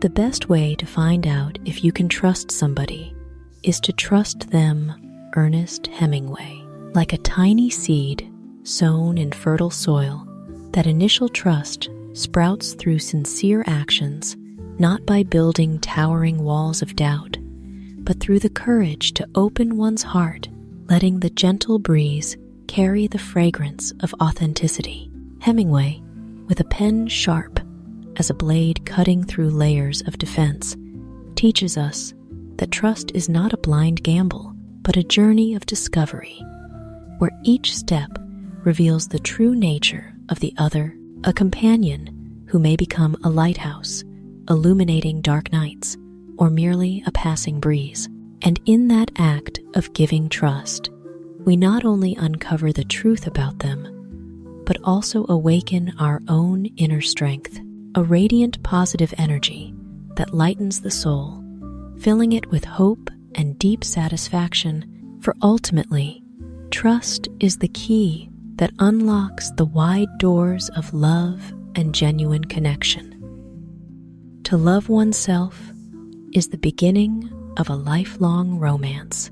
The best way to find out if you can trust somebody is to trust them, Ernest Hemingway. Like a tiny seed sown in fertile soil, that initial trust sprouts through sincere actions, not by building towering walls of doubt, but through the courage to open one's heart, letting the gentle breeze carry the fragrance of authenticity. Hemingway, with a pen sharp as a blade cutting through layers of defense, teaches us that trust is not a blind gamble, but a journey of discovery, where each step reveals the true nature of the other, a companion who may become a lighthouse, illuminating dark nights, or merely a passing breeze. And in that act of giving trust, we not only uncover the truth about them, but also awaken our own inner strength, a radiant positive energy that lightens the soul, filling it with hope and deep satisfaction, for ultimately, trust is the key that unlocks the wide doors of love and genuine connection. To love oneself is the beginning of a lifelong romance.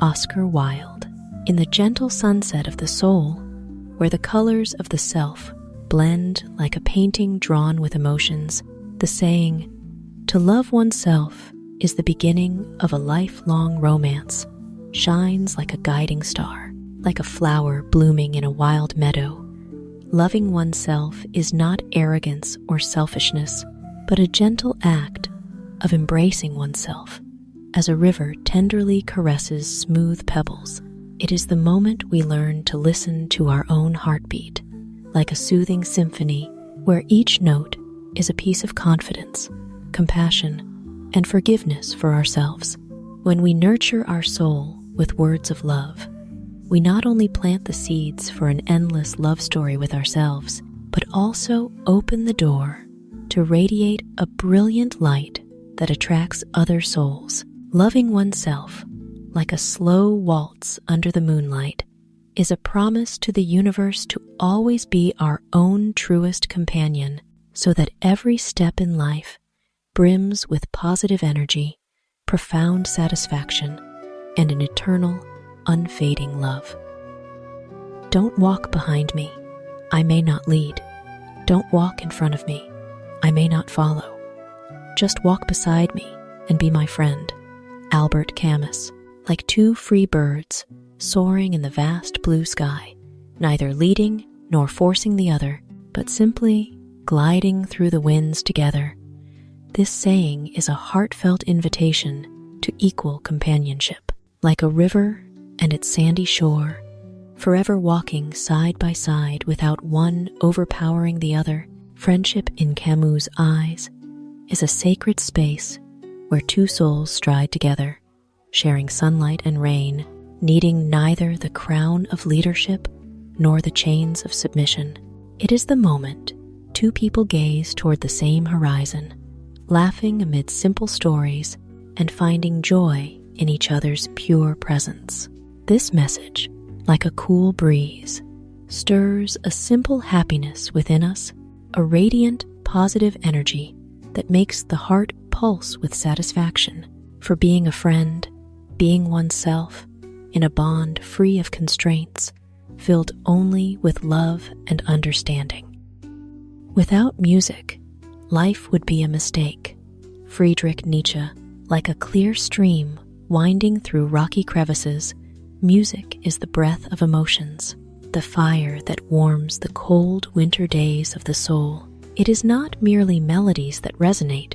Oscar Wilde. In the gentle sunset of the soul, where the colors of the self blend like a painting drawn with emotions, the saying, "To love oneself is the beginning of a lifelong romance," shines like a guiding star, like a flower blooming in a wild meadow. Loving oneself is not arrogance or selfishness, but a gentle act of embracing oneself, as a river tenderly caresses smooth pebbles. It is the moment we learn to listen to our own heartbeat, like a soothing symphony where each note is a piece of confidence, compassion, and forgiveness for ourselves. When we nurture our soul with words of love, we not only plant the seeds for an endless love story with ourselves, but also open the door to radiate a brilliant light that attracts other souls. Loving oneself, like a slow waltz under the moonlight, is a promise to the universe to always be our own truest companion, so that every step in life brims with positive energy, profound satisfaction, and an eternal, unfading love. Don't walk behind me, I may not lead. Don't walk in front of me, I may not follow. Just walk beside me and be my friend. Albert Camus. Like two free birds soaring in the vast blue sky, neither leading nor forcing the other, but simply gliding through the winds together. This saying is a heartfelt invitation to equal companionship. Like a river and its sandy shore, forever walking side by side without one overpowering the other, friendship in Camus' eyes is a sacred space where two souls stride together, sharing sunlight and rain, needing neither the crown of leadership nor the chains of submission. It is the moment two people gaze toward the same horizon, laughing amid simple stories and finding joy in each other's pure presence. This message, like a cool breeze, stirs a simple happiness within us, a radiant, positive energy that makes the heart pulse with satisfaction for being a friend, being oneself, in a bond free of constraints, filled only with love and understanding. Without music, life would be a mistake. Friedrich Nietzsche. Like a clear stream winding through rocky crevices, music is the breath of emotions, the fire that warms the cold winter days of the soul. It is not merely melodies that resonate,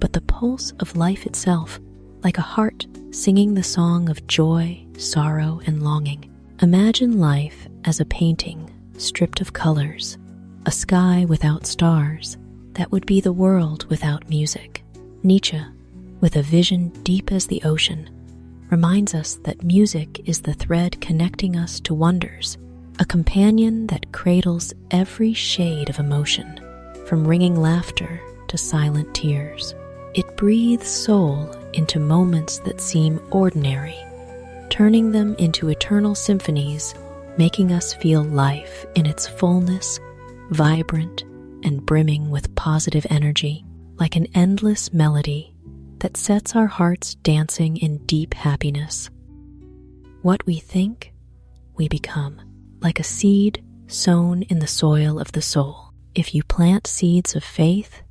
but the pulse of life itself, like a heart singing the song of joy, sorrow, and longing. Imagine life as a painting stripped of colors, a sky without stars. That would be the world without music. Nietzsche, with a vision deep as the ocean, reminds us that music is the thread connecting us to wonders, a companion that cradles every shade of emotion, from ringing laughter to silent tears. It breathes soul into moments that seem ordinary, turning them into eternal symphonies, making us feel life in its fullness, vibrant and brimming with positive energy. like an endless melody that sets our hearts dancing in deep happiness. What we think, we become, like a seed sown in the soil of the soul. If you plant seeds of faith,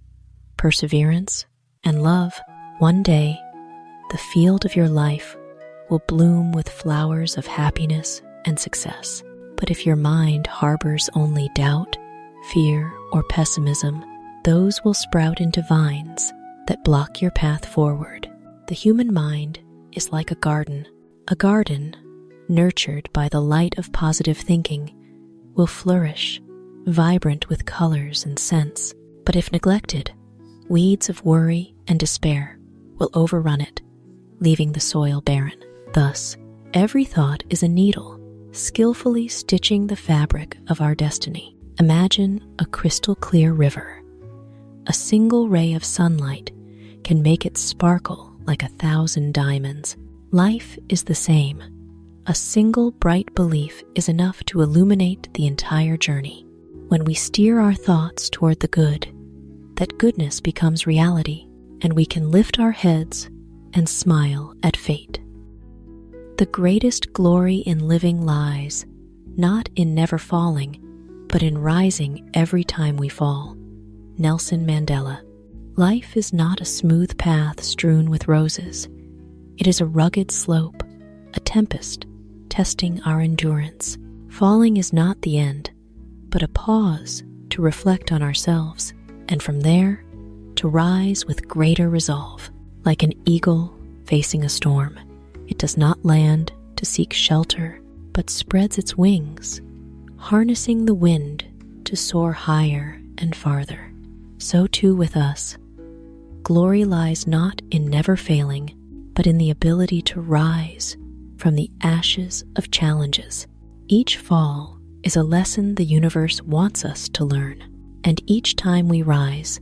perseverance, and love, one day, the field of your life will bloom with flowers of happiness and success. But if your mind harbors only doubt, fear, or pessimism, those will sprout into vines that block your path forward. The human mind is like a garden. A garden, nurtured by the light of positive thinking, will flourish, vibrant with colors and scents. But if neglected, weeds of worry and despair will overrun it, leaving the soil barren. Thus, every thought is a needle, skillfully stitching the fabric of our destiny. Imagine a crystal clear river. A single ray of sunlight can make it sparkle like 1,000 diamonds. Life is the same. A single bright belief is enough to illuminate the entire journey. When we steer our thoughts toward the good, that goodness becomes reality, and we can lift our heads and smile at fate. The greatest glory in living lies not in never falling, but in rising every time we fall. Nelson Mandela. Life is not a smooth path strewn with roses. It is a rugged slope, a tempest, testing our endurance. Falling is not the end, but a pause to reflect on ourselves, and from there, to rise with greater resolve. Like an eagle facing a storm, it does not land to seek shelter, but spreads its wings, harnessing the wind to soar higher and farther. So too with us. Glory lies not in never failing, but in the ability to rise from the ashes of challenges. Each fall is a lesson the universe wants us to learn, and each time we rise,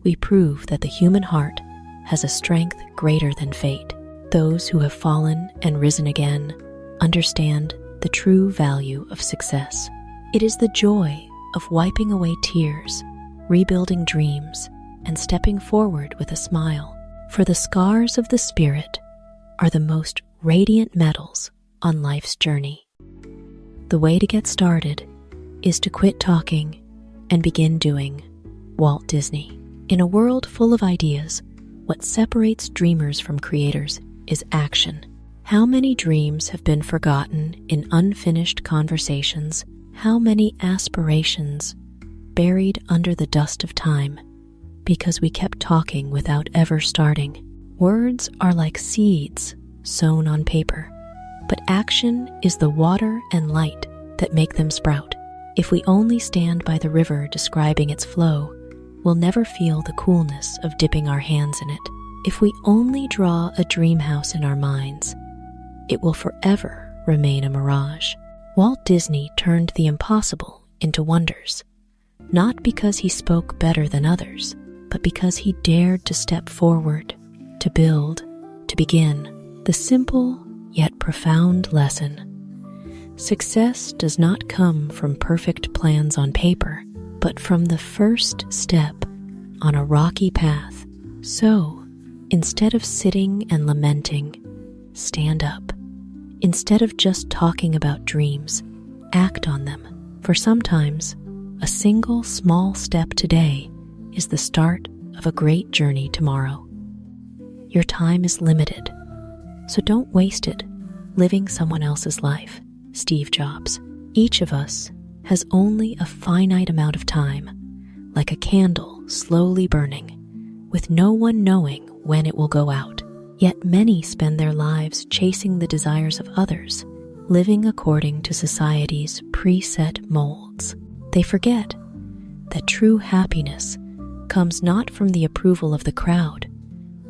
we prove that the human heart has a strength greater than fate. Those who have fallen and risen again understand the true value of success. It is the joy of wiping away tears, rebuilding dreams, and stepping forward with a smile. For the scars of the spirit are the most radiant medals on life's journey. The way to get started is to quit talking and begin doing. Walt Disney. In a world full of ideas, what separates dreamers from creators is action. How many dreams have been forgotten in unfinished conversations? How many aspirations buried under the dust of time because we kept talking without ever starting? Words are like seeds sown on paper, but action is the water and light that make them sprout. If we only stand by the river describing its flow, we'll never feel the coolness of dipping our hands in it. If we only draw a dream house in our minds, it will forever remain a mirage. Walt Disney turned the impossible into wonders, not because he spoke better than others, but because he dared to step forward, to build, to begin. The simple yet profound lesson: success does not come from perfect plans on paper, but from the first step on a rocky path. So, instead of sitting and lamenting, stand up. Instead of just talking about dreams, act on them. For sometimes, a single small step today is the start of a great journey tomorrow. Your time is limited, so don't waste it living someone else's life. Steve Jobs. Each of us has only a finite amount of time, like a candle slowly burning, with no one knowing when it will go out. Yet many spend their lives chasing the desires of others, living according to society's preset molds. They forget that true happiness comes not from the approval of the crowd,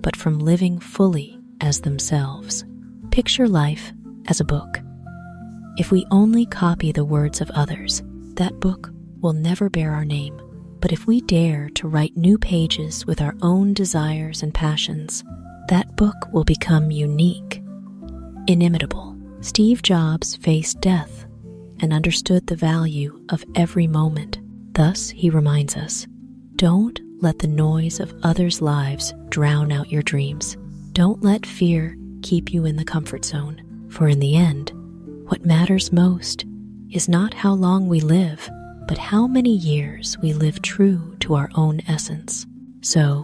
but from living fully as themselves. Picture life as a book. If we only copy the words of others, that book will never bear our name. But if we dare to write new pages with our own desires and passions, that book will become unique, inimitable. Steve Jobs faced death and understood the value of every moment. Thus, he reminds us, don't let the noise of others' lives drown out your dreams. Don't let fear keep you in the comfort zone, for in the end, what matters most is not how long we live, but how many years we live true to our own essence. So,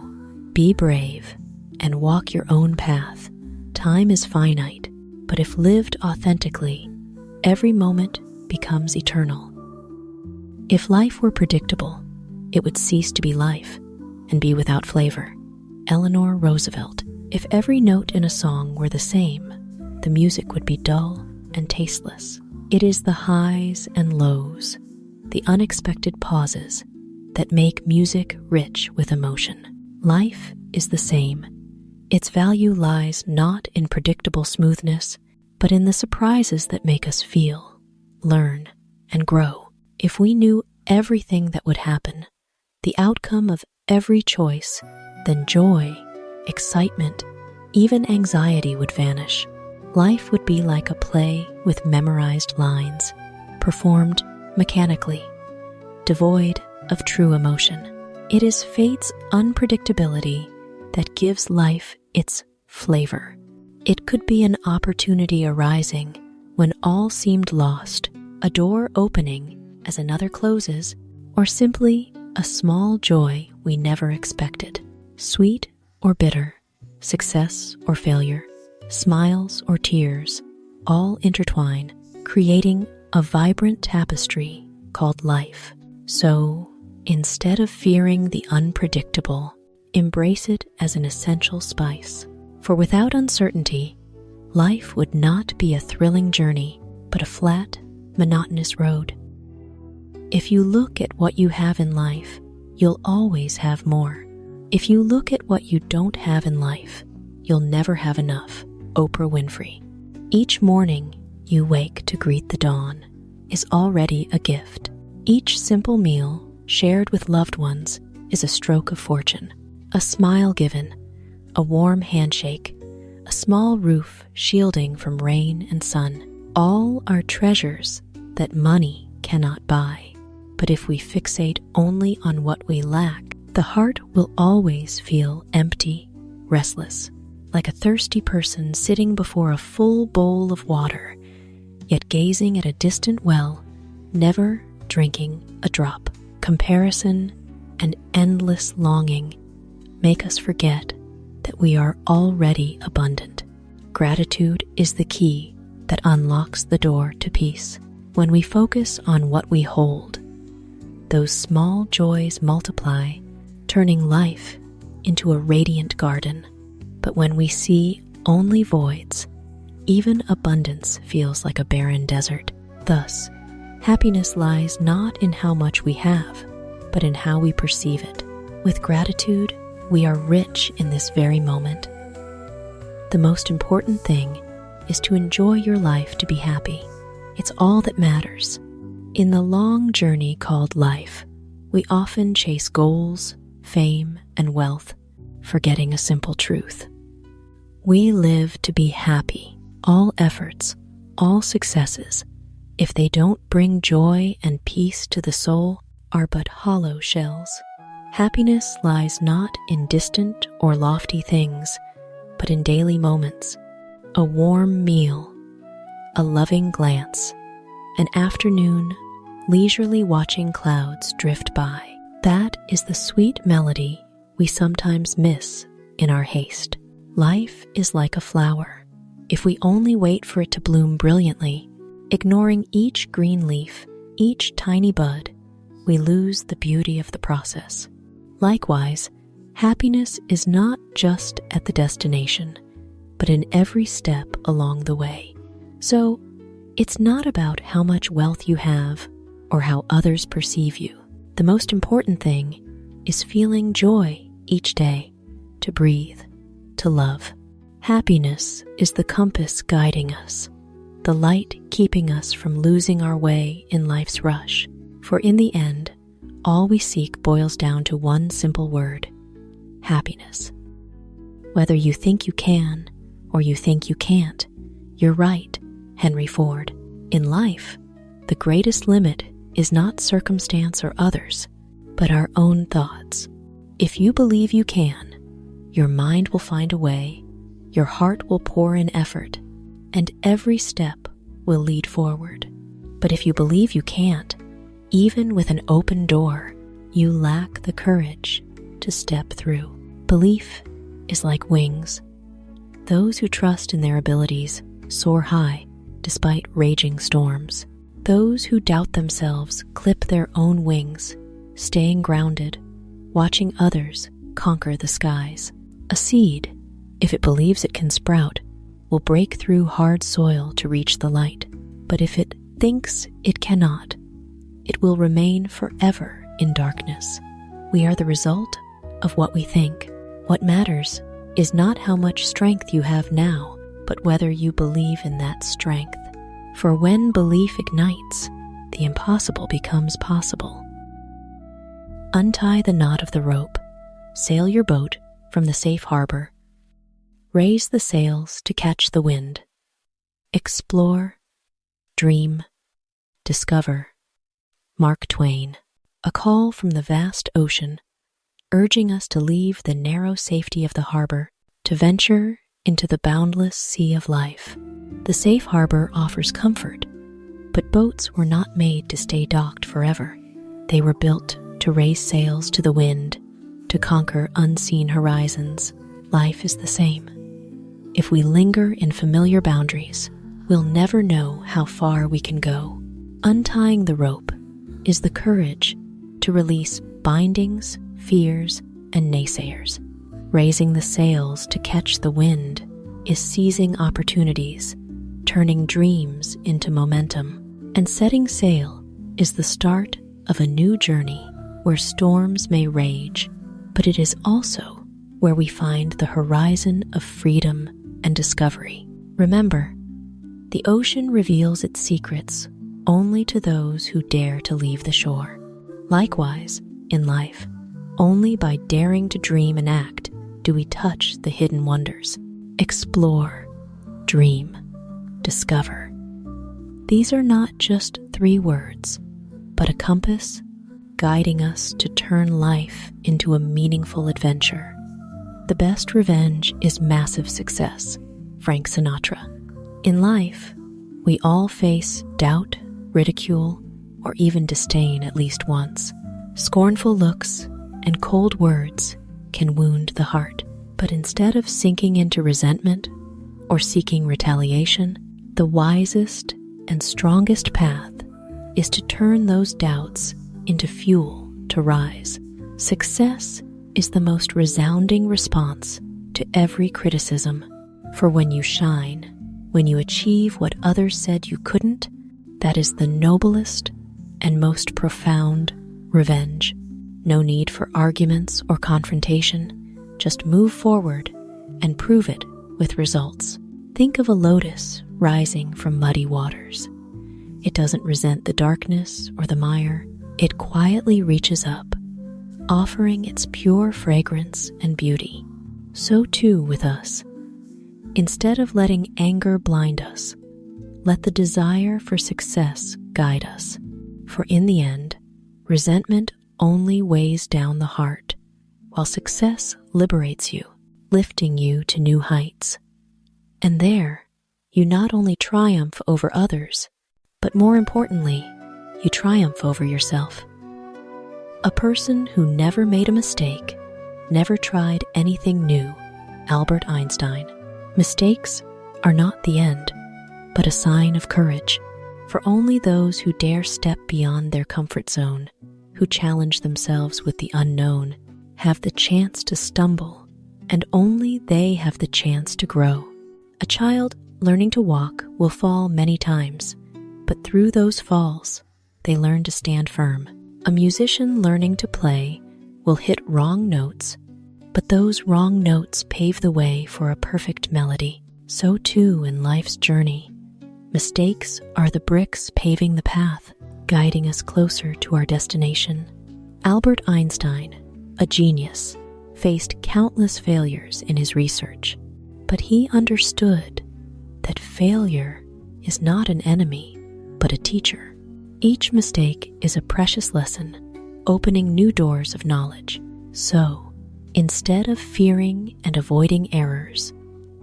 be brave and walk your own path. Time is finite, but if lived authentically, every moment becomes eternal. If life were predictable, it would cease to be life and be without flavor. Eleanor Roosevelt. If every note in a song were the same, the music would be dull and tasteless. It is the highs and lows, the unexpected pauses, that make music rich with emotion. Life is the same. Its value lies not in predictable smoothness, but in the surprises that make us feel, learn, and grow. If we knew everything that would happen, the outcome of every choice, then joy, excitement, even anxiety would vanish. Life would be like a play with memorized lines, performed mechanically, devoid of true emotion. It is fate's unpredictability that gives life its flavor. It could be an opportunity arising when all seemed lost, a door opening as another closes, or simply a small joy we never expected. Sweet or bitter, success or failure, smiles or tears, all intertwine, creating a vibrant tapestry called life. So, instead of fearing the unpredictable, embrace it as an essential spice. For without uncertainty, life would not be a thrilling journey, but a flat, monotonous road. If you look at what you have in life, you'll always have more. If you look at what you don't have in life, you'll never have enough. Oprah Winfrey. Each morning you wake to greet the dawn is already a gift. Each simple meal shared with loved ones is a stroke of fortune. A smile given, a warm handshake, a small roof shielding from rain and sun, all are treasures that money cannot buy. But if we fixate only on what we lack, the heart will always feel empty, restless, like a thirsty person sitting before a full bowl of water, yet gazing at a distant well, never drinking a drop. Comparison and endless longing make us forget that we are already abundant. Gratitude is the key that unlocks the door to peace. When we focus on what we hold, those small joys multiply, turning life into a radiant garden. But when we see only voids, even abundance feels like a barren desert. Thus, happiness lies not in how much we have, but in how we perceive it. With gratitude, we are rich in this very moment. The most important thing is to enjoy your life to be happy. It's all that matters. In the long journey called life, we often chase goals, fame, and wealth, forgetting a simple truth. We live to be happy. All efforts, all successes, if they don't bring joy and peace to the soul, are but hollow shells. Happiness lies not in distant or lofty things, but in daily moments. A warm meal, a loving glance, an afternoon leisurely watching clouds drift by. That is the sweet melody we sometimes miss in our haste. Life is like a flower. If we only wait for it to bloom brilliantly, ignoring each green leaf, each tiny bud, we lose the beauty of the process. Likewise, happiness is not just at the destination, but in every step along the way. So, it's not about how much wealth you have or how others perceive you. The most important thing is feeling joy each day, to breathe, to love. Happiness is the compass guiding us, the light keeping us from losing our way in life's rush. For in the end, all we seek boils down to one simple word: happiness. Whether you think you can or you think you can't, you're right, Henry Ford. In life, the greatest limit is not circumstance or others, but our own thoughts. If you believe you can, your mind will find a way, your heart will pour in effort, and every step will lead forward. But if you believe you can't, even with an open door, you lack the courage to step through. Belief is like wings. Those who trust in their abilities soar high despite raging storms. Those who doubt themselves clip their own wings, staying grounded, watching others conquer the skies. A seed, if it believes it can sprout, will break through hard soil to reach the light. But if it thinks it cannot, it will remain forever in darkness. We are the result of what we think. What matters is not how much strength you have now, but whether you believe in that strength. For when belief ignites, the impossible becomes possible. Untie the knot of the rope, sail your boat from the safe harbor, raise the sails to catch the wind. Explore, dream, discover. Mark Twain. A call from the vast ocean, urging us to leave the narrow safety of the harbor, to venture into the boundless sea of life. The safe harbor offers comfort, but boats were not made to stay docked forever. They were built to raise sails to the wind, to conquer unseen horizons. Life is the same. If we linger in familiar boundaries, we'll never know how far we can go. Untying the rope is the courage to release bindings, fears, and naysayers. Raising the sails to catch the wind is seizing opportunities, turning dreams into momentum. And setting sail is the start of a new journey where storms may rage, but it is also where we find the horizon of freedom and discovery. Remember, the ocean reveals its secrets only to those who dare to leave the shore. Likewise, in life, only by daring to dream and act do we touch the hidden wonders. Explore, dream, discover. These are not just 3 words, but a compass guiding us to turn life into a meaningful adventure. The best revenge is massive success. Frank Sinatra. In life, we all face doubt, ridicule, or even disdain at least once. Scornful looks and cold words can wound the heart. But instead of sinking into resentment or seeking retaliation, the wisest and strongest path is to turn those doubts into fuel to rise. Success is the most resounding response to every criticism. For when you shine, when you achieve what others said you couldn't, that is the noblest and most profound revenge. No need for arguments or confrontation. Just move forward and prove it with results. Think of a lotus rising from muddy waters. It doesn't resent the darkness or the mire. It quietly reaches up, offering its pure fragrance and beauty. So too with us. Instead of letting anger blind us, let the desire for success guide us. For in the end, resentment only weighs down the heart, while success liberates you, lifting you to new heights. And there, you not only triumph over others, but more importantly, you triumph over yourself. A person who never made a mistake, never tried anything new. Albert Einstein. Mistakes are not the end, but a sign of courage. For only those who dare step beyond their comfort zone, who challenge themselves with the unknown, have the chance to stumble, and only they have the chance to grow. A child learning to walk will fall many times, but through those falls, they learn to stand firm. A musician learning to play will hit wrong notes, but those wrong notes pave the way for a perfect melody. So too in life's journey, mistakes are the bricks paving the path, guiding us closer to our destination. Albert Einstein, a genius, faced countless failures in his research, but he understood that failure is not an enemy, but a teacher. Each mistake is a precious lesson, opening new doors of knowledge. So, Instead of fearing and avoiding errors,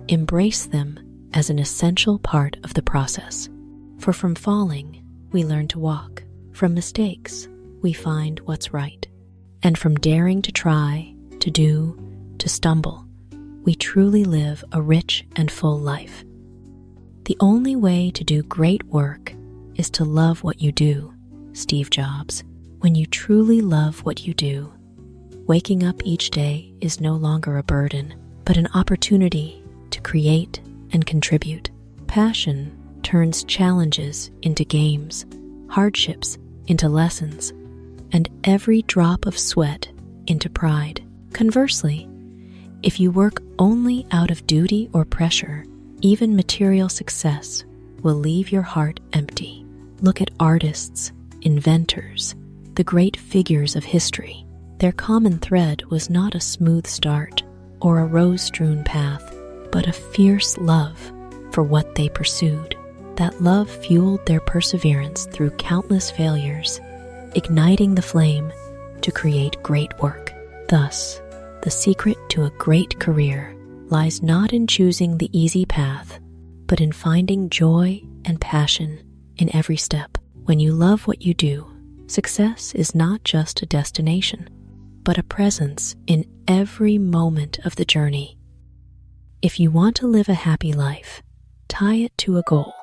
embrace them as an essential part of the process. For from falling, we learn to walk. From mistakes, we find what's right. And from daring to try, to do, to stumble, we truly live a rich and full life. The only way to do great work is to love what you do, Steve Jobs. When you truly love what you do, waking up each day is no longer a burden, but an opportunity to create and contribute. Passion turns challenges into games, hardships into lessons, and every drop of sweat into pride. Conversely, if you work only out of duty or pressure, even material success will leave your heart empty. Look at artists, inventors, the great figures of history. Their common thread was not a smooth start or a rose-strewn path, but a fierce love for what they pursued. That love fueled their perseverance through countless failures, igniting the flame to create great work. Thus, the secret to a great career lies not in choosing the easy path, but in finding joy and passion in every step. When you love what you do, success is not just a destination, but a presence in every moment of the journey. If you want to live a happy life, tie it to a goal,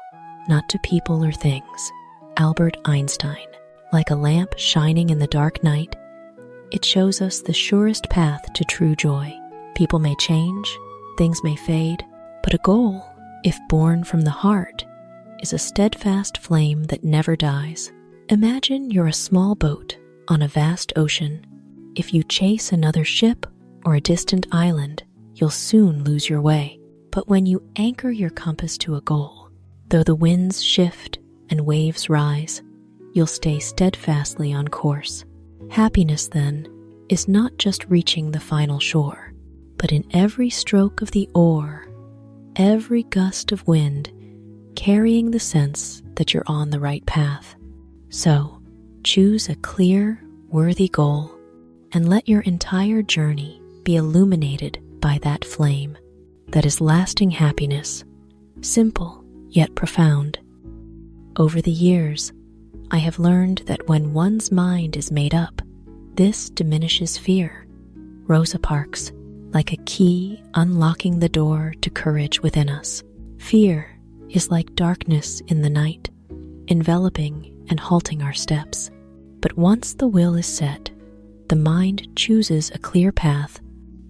not to people or things. Albert Einstein. Like a lamp shining in the dark night, it shows us the surest path to true joy. People may change, things may fade, but a goal, if born from the heart, is a steadfast flame that never dies. Imagine you're a small boat on a vast ocean. If you chase another ship or a distant island, you'll soon lose your way. But when you anchor your compass to a goal, though the winds shift and waves rise, you'll stay steadfastly on course. Happiness, then, is not just reaching the final shore, but in every stroke of the oar, every gust of wind, carrying the sense that you're on the right path. So, choose a clear, worthy goal, and let your entire journey be illuminated by that flame that is lasting happiness, simple yet profound. Over the years, I have learned that when one's mind is made up, this diminishes fear. Rosa Parks, like a key unlocking the door to courage within us. Fear is like darkness in the night, enveloping and halting our steps. But once the will is set, the mind chooses a clear path,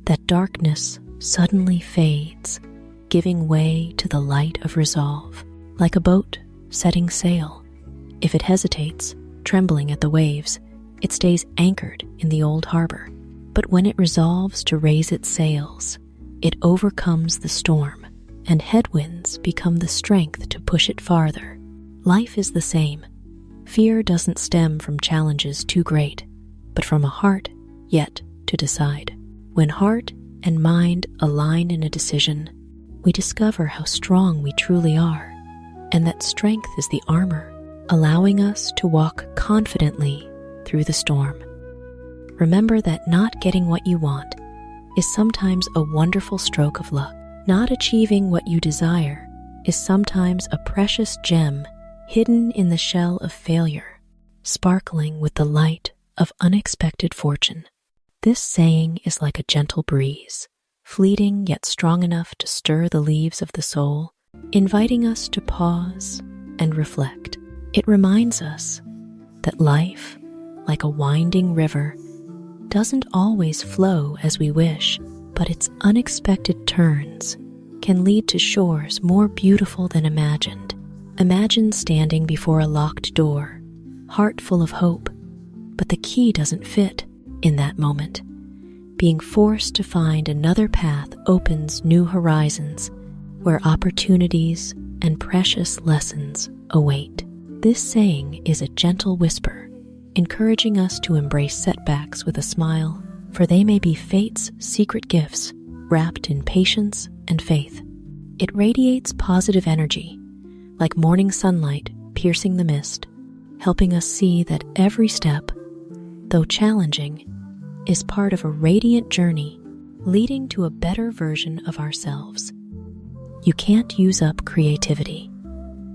that darkness suddenly fades, giving way to the light of resolve. Like a boat setting sail, if it hesitates, trembling at the waves, it stays anchored in the old harbor. But when it resolves to raise its sails, it overcomes the storm, and headwinds become the strength to push it farther. Life is the same. Fear doesn't stem from challenges too great, but from a heart yet to decide. When heart and mind align in a decision, we discover how strong we truly are, and that strength is the armor, allowing us to walk confidently through the storm. Remember that not getting what you want is sometimes a wonderful stroke of luck. Not achieving what you desire is sometimes a precious gem hidden in the shell of failure, sparkling with the light of unexpected fortune. This saying is like a gentle breeze, fleeting yet strong enough to stir the leaves of the soul, inviting us to pause and reflect. It reminds us that life, like a winding river, doesn't always flow as we wish, but its unexpected turns can lead to shores more beautiful than imagined. Imagine standing before a locked door, heart full of hope, but the key doesn't fit in that moment. Being forced to find another path opens new horizons where opportunities and precious lessons await. This saying is a gentle whisper, encouraging us to embrace setbacks with a smile, for they may be fate's secret gifts wrapped in patience and faith. It radiates positive energy, like morning sunlight piercing the mist, helping us see that every step, though challenging, is part of a radiant journey leading to a better version of ourselves. You can't use up creativity.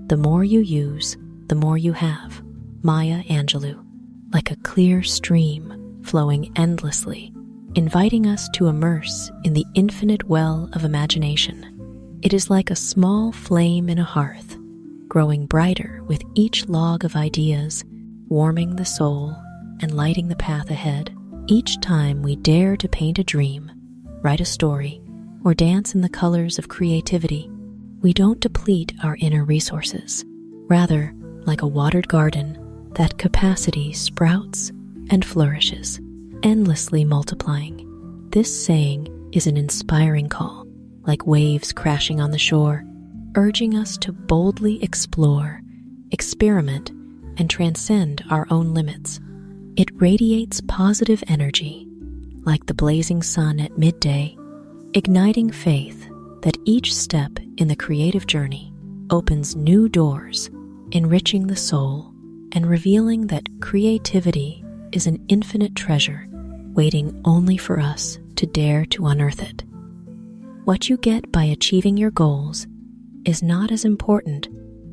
The more you use, the more you have. Maya Angelou. Like a clear stream flowing endlessly, inviting us to immerse in the infinite well of imagination. It is like a small flame in a hearth, growing brighter with each log of ideas, warming the soul and lighting the path ahead. Each time we dare to paint a dream, write a story, or dance in the colors of creativity, we don't deplete our inner resources. Rather, like a watered garden, that capacity sprouts and flourishes, endlessly multiplying. This saying is an inspiring call, like waves crashing on the shore, urging us to boldly explore, experiment, and transcend our own limits. It radiates positive energy, like the blazing sun at midday, igniting faith that each step in the creative journey opens new doors, enriching the soul and revealing that creativity is an infinite treasure waiting only for us to dare to unearth it. What you get by achieving your goals is not as important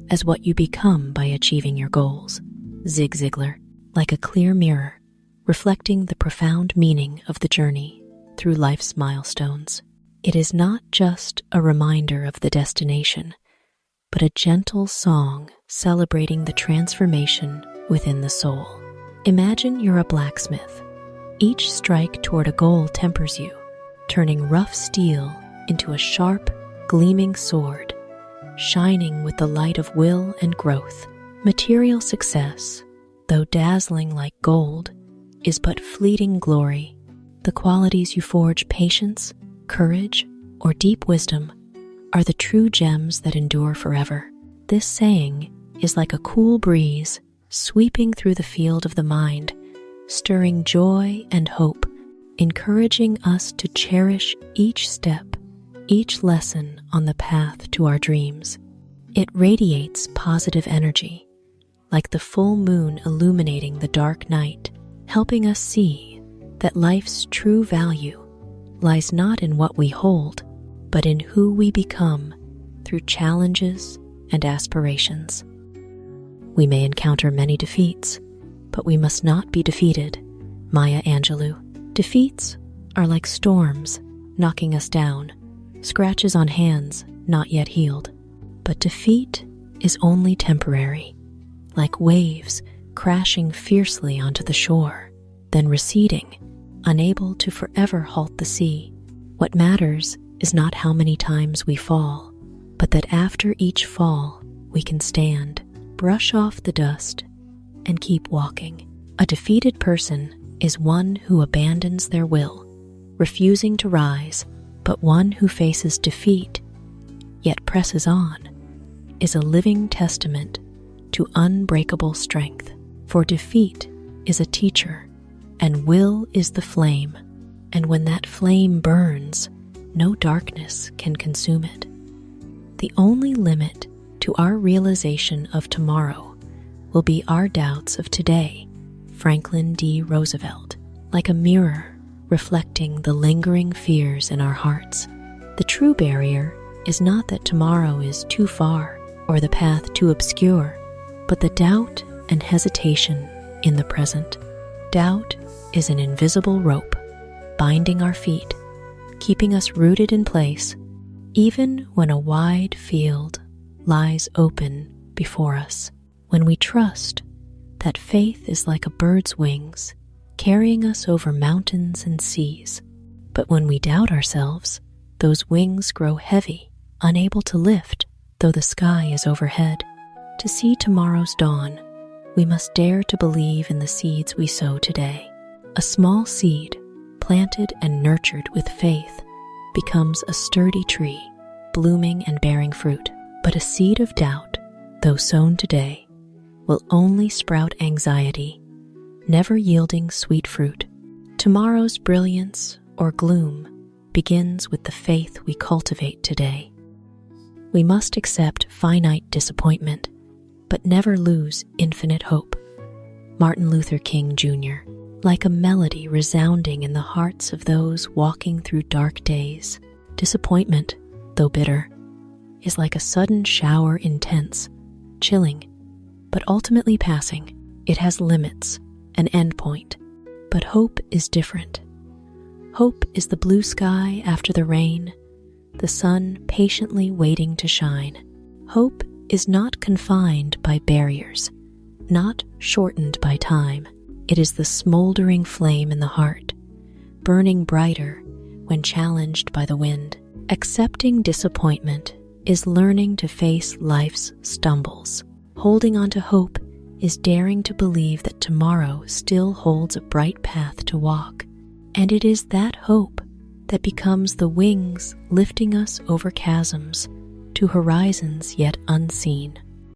as what you become by achieving your goals. Zig Ziglar. Like a clear mirror, reflecting the profound meaning of the journey through life's milestones. It is not just a reminder of the destination, but a gentle song celebrating the transformation within the soul. Imagine you're a blacksmith. Each strike toward a goal tempers you, turning rough steel into a sharp, gleaming sword, shining with the light of will and growth. Material success, though dazzling like gold, is but fleeting glory. The qualities you forge, patience, courage, or deep wisdom, are the true gems that endure forever. This saying is like a cool breeze sweeping through the field of the mind, stirring joy and hope, encouraging us to cherish each step, each lesson on the path to our dreams. It radiates positive energy, like the full moon illuminating the dark night, helping us see that life's true value lies not in what we hold, but in who we become through challenges and aspirations. We may encounter many defeats, but we must not be defeated. Maya Angelou. Defeats are like storms knocking us down, scratches on hands not yet healed. But defeat is only temporary, like waves crashing fiercely onto the shore, then receding, unable to forever halt the sea. What matters is not how many times we fall, but that after each fall we can stand, brush off the dust, and keep walking. A defeated person is one who abandons their will, refusing to rise, but one who faces defeat, yet presses on, is a living testament to unbreakable strength. For defeat is a teacher, and will is the flame, and when that flame burns, no darkness can consume it. The only limit to our realization of tomorrow will be our doubts of today. Franklin D. Roosevelt. Like a mirror reflecting the lingering fears in our hearts, the true barrier is not that tomorrow is too far or the path too obscure, but the doubt and hesitation in the present. Doubt is an invisible rope binding our feet, keeping us rooted in place, even when a wide field lies open before us. When we trust that faith is like a bird's wings, carrying us over mountains and seas. But when we doubt ourselves, those wings grow heavy, unable to lift, though the sky is overhead. To see tomorrow's dawn, we must dare to believe in the seeds we sow today. A small seed, planted and nurtured with faith, becomes a sturdy tree, blooming and bearing fruit. But a seed of doubt, though sown today, will only sprout anxiety, never yielding sweet fruit. Tomorrow's brilliance or gloom begins with the faith we cultivate today. We must accept finite disappointment, but never lose infinite hope. Martin Luther King Jr. like a melody resounding in the hearts of those walking through dark days. Disappointment, though bitter, is like a sudden shower, intense, chilling, but ultimately passing. It has limits, an endpoint. But hope is different. Hope is the blue sky after the rain, the sun patiently waiting to shine. Hope is not confined by barriers, not shortened by time. It is the smoldering flame in the heart, burning brighter when challenged by the wind. Accepting disappointment is learning to face life's stumbles. Holding on to hope is daring to believe that tomorrow still holds a bright path to walk. And it is that hope that becomes the wings lifting us over chasms to horizons yet unseen.